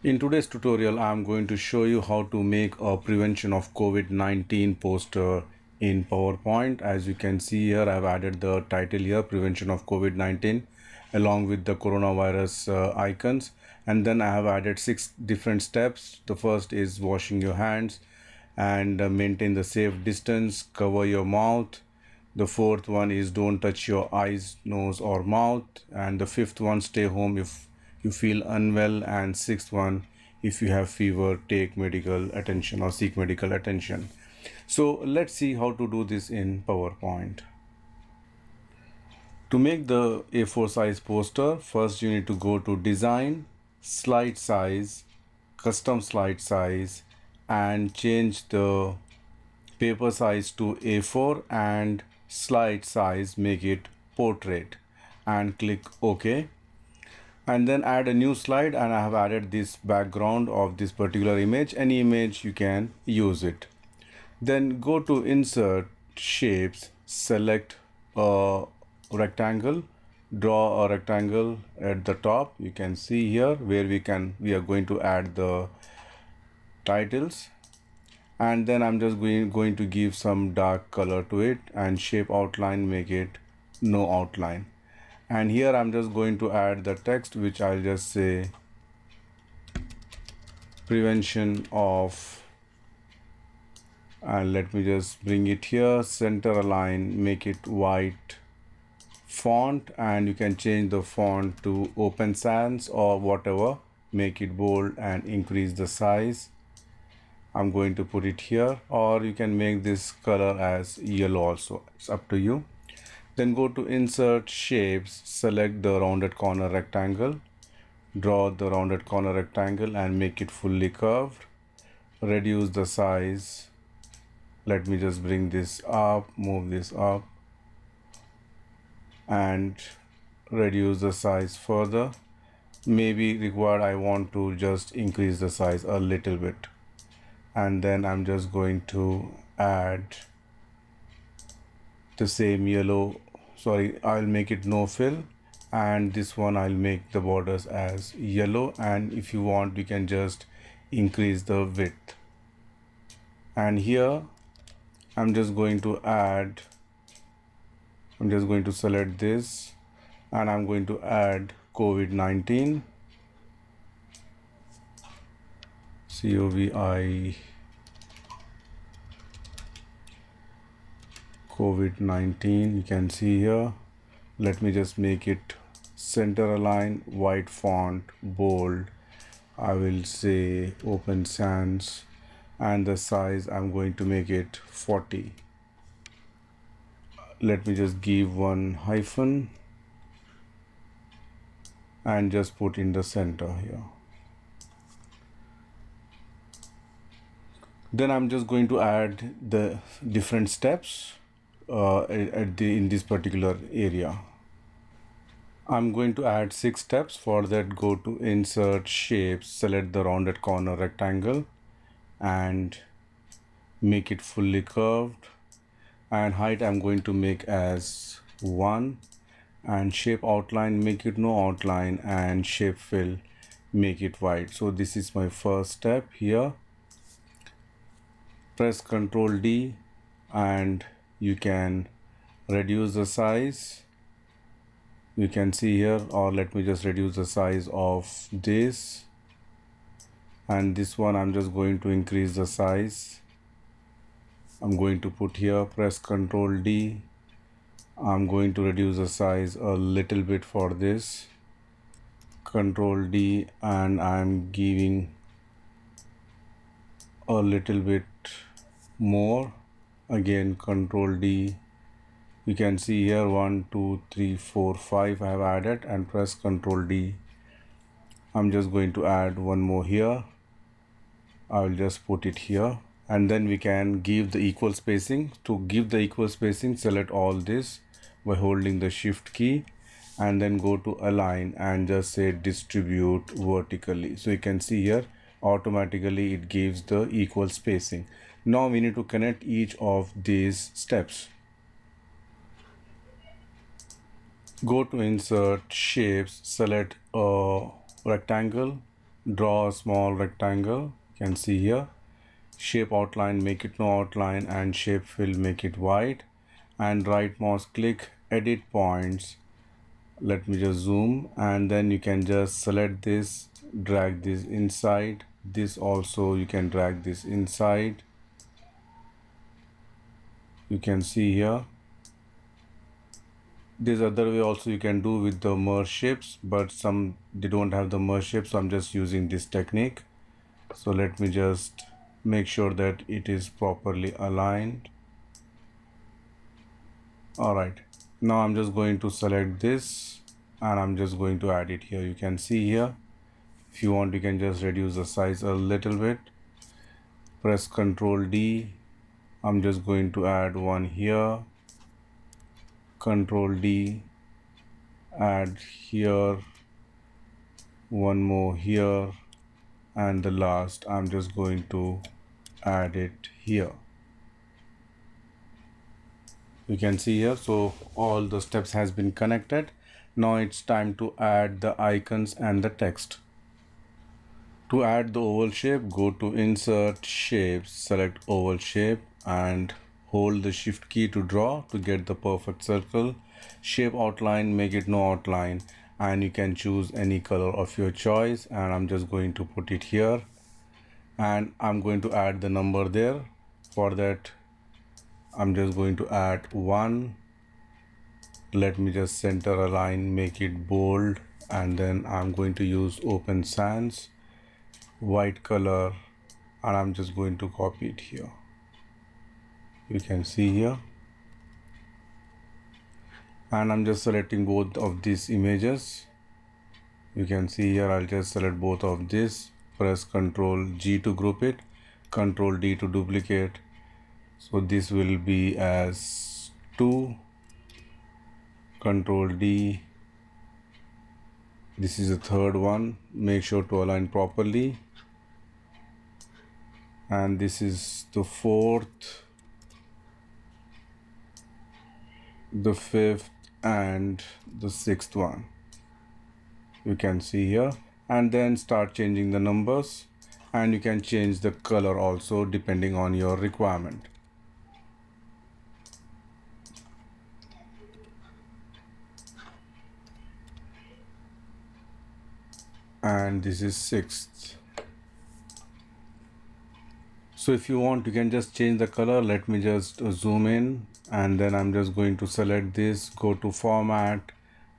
In today's tutorial, I'm going to show you how to make a prevention of COVID-19 poster in PowerPoint. As you can see here, I've added the title here, prevention of COVID-19, along with the coronavirus icons. And then I have added 6 different steps. The first is washing your hands and maintain the safe distance, cover your mouth. The fourth one is don't touch your eyes, nose or mouth. And the fifth one, stay home if you feel unwell. And sixth one, if you have fever, take medical attention or seek medical attention. So let's see how to do this in PowerPoint. To make the A4 size poster, first you need to go to design, slide size, custom slide size, and change the paper size to A4 and slide size make it portrait and click OK. And then add a new slide, and I have added this background of this particular image. Any image you can use it. Then go to insert shapes, select a rectangle, draw a rectangle at the top. You can see here where we are going to add the titles. And then I'm just going to give some dark color to it, and shape outline, make it no outline. And here I'm just going to add the text, which I'll just say prevention of, and let me just bring it here, center align, make it white font, and you can change the font to Open Sans or whatever, make it bold and increase the size. I'm going to put it here, or you can make this color as yellow also, it's up to you. Then go to insert shapes, select the rounded corner rectangle, draw the rounded corner rectangle and make it fully curved. Reduce the size. Let me just bring this up, move this up, and reduce the size further. Maybe required, I want to just increase the size a little bit. And then I'm just going to add the same yellow, I'll make it no fill, and this one I'll make the borders as yellow, and if you want you can just increase the width. And here I'm just going to select this, and I'm going to add COVID-19, COVID-19, you can see here. Let me just make it center align, white font, bold. I will say Open Sans, and the size I'm going to make it 40. Let me just give one hyphen and just put in the center here. Then I'm just going to add the different steps in this particular area. I'm going to add 6 steps. For that, go to insert shapes, select the rounded corner rectangle and make it fully curved, and height I'm going to make as 1, and shape outline, make it no outline, and shape fill, make it white. So this is my first step here. Press Ctrl D and you can reduce the size. You can see here, or let me just reduce the size of this, and this one I'm just going to increase the size. I'm going to put here, press Ctrl D. I'm going to reduce the size a little bit for this, Ctrl D, and I'm giving a little bit more, again Ctrl D. You can see here 1 2 3 4 5 I have added, and press Ctrl D. I'm just going to add one more here. I'll just put it here, and then we can give the equal spacing. To give the equal spacing, select all this by holding the shift key, and then go to align and just say distribute vertically. So you can see here automatically it gives the equal spacing. Now we need to connect each of these steps. Go to insert shapes, select a rectangle, draw a small rectangle. You can see here. Shape outline, make it no outline, and shape fill, make it white. And right mouse click, edit points. Let me just zoom, and then you can just select this, drag this inside. This also you can drag this inside. You can see here. This other way also you can do with the merge shapes, but some they don't have the merge shape, so I'm just using this technique. So let me just make sure that it is properly aligned. All right, now I'm just going to select this and I'm just going to add it here. You can see here. If you want, you can just reduce the size a little bit. Press Ctrl D. I'm just going to add one here. Ctrl D. Add here. One more here. And the last, I'm just going to add it here. You can see here, so all the steps has been connected. Now it's time to add the icons and the text. To add the oval shape, go to Insert Shapes, select Oval Shape and hold the Shift key to draw to get the perfect circle. Shape outline, make it no outline, and you can choose any color of your choice, and I'm just going to put it here and I'm going to add the number there. For that, I'm just going to add 1. Let me just center a line, make it bold, and then I'm going to use Open Sans white color, and I'm just going to copy it here. You can see here, and I'm just selecting both of these images. You can see here, I'll just select both of this, press Ctrl G to group it, Ctrl D to duplicate. So this will be as 2, Ctrl D. This is the third one. Make sure to align properly. And this is the 4th, the 5th, and the 6th one. You can see here, and then start changing the numbers, and you can change the color also depending on your requirement. And this is 6th. So if you want, you can just change the color. Let me just zoom in, and then I'm just going to select this, go to Format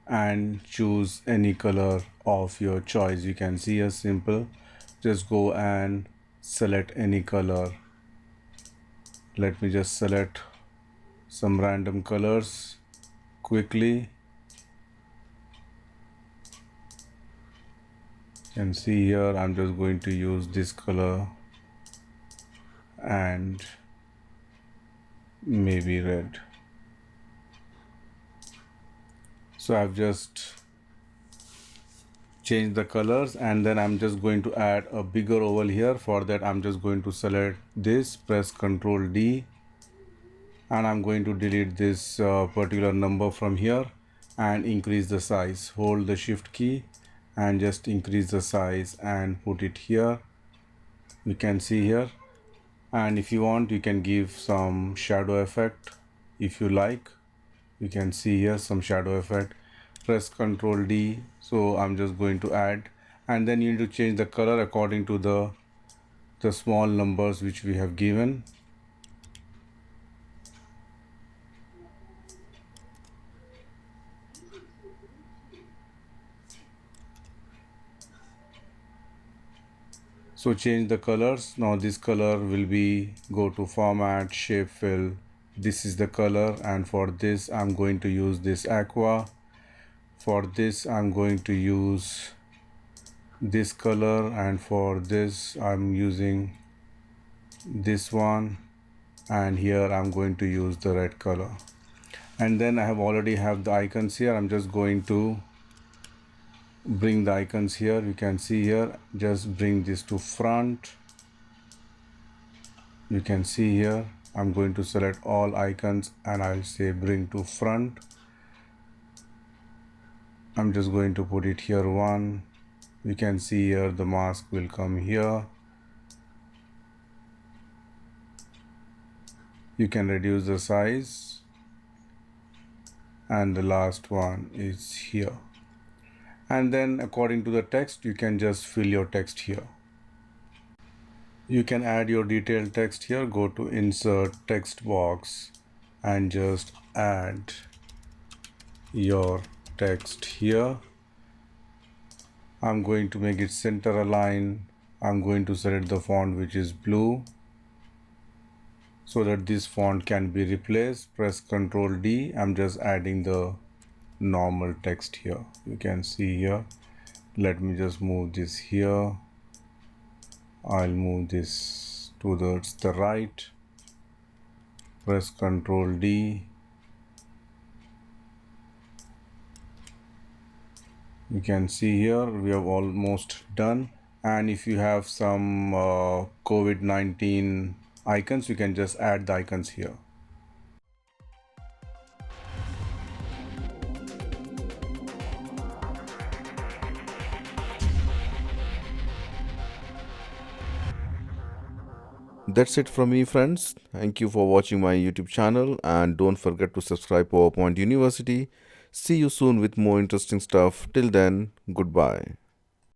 and choose any color of your choice. You can see a simple, just go and select any color. Let me just select some random colors quickly. You can see here, I'm just going to use this color and maybe red. So I've just changed the colors, and then I'm just going to add a bigger oval here. For that, I'm just going to select this, press Ctrl D, and I'm going to delete this particular number from here and increase the size. Hold the Shift key and just increase the size and put it here. You can see here. And if you want, you can give some shadow effect if you like. You can see here some shadow effect. Press Ctrl D. So I'm just going to add, and then you need to change the color according to the small numbers which we have given. So change the colors. Now this color will be, go to Format, Shape Fill. This is the color, and for this I'm going to use this aqua. For this I'm going to use this color, and for this I'm using this one, and here I'm going to use the red color. And then I have already have the icons here. I'm just going to bring the icons here. You can see here, just bring this to front. You can see here, I'm going to select all icons and I'll say bring to front. I'm just going to put it here 1, You can see here the mask will come here. You can reduce the size, and the last one is here. And then according to the text, you can just fill your text here. You can add your detailed text here. Go to insert text box and just add your text here. I'm going to make it center align. I'm going to select the font which is blue so that this font can be replaced. Press Ctrl D. I'm just adding the normal text here. You can see here. Let me just move this here. I'll move this towards the right. Press Ctrl D. You can see here we have almost done. And if you have some COVID-19 icons, you can just add the icons here. That's it from me, friends. Thank you for watching my YouTube channel, and don't forget to subscribe PowerPoint University. See you soon with more interesting stuff. Till then, goodbye.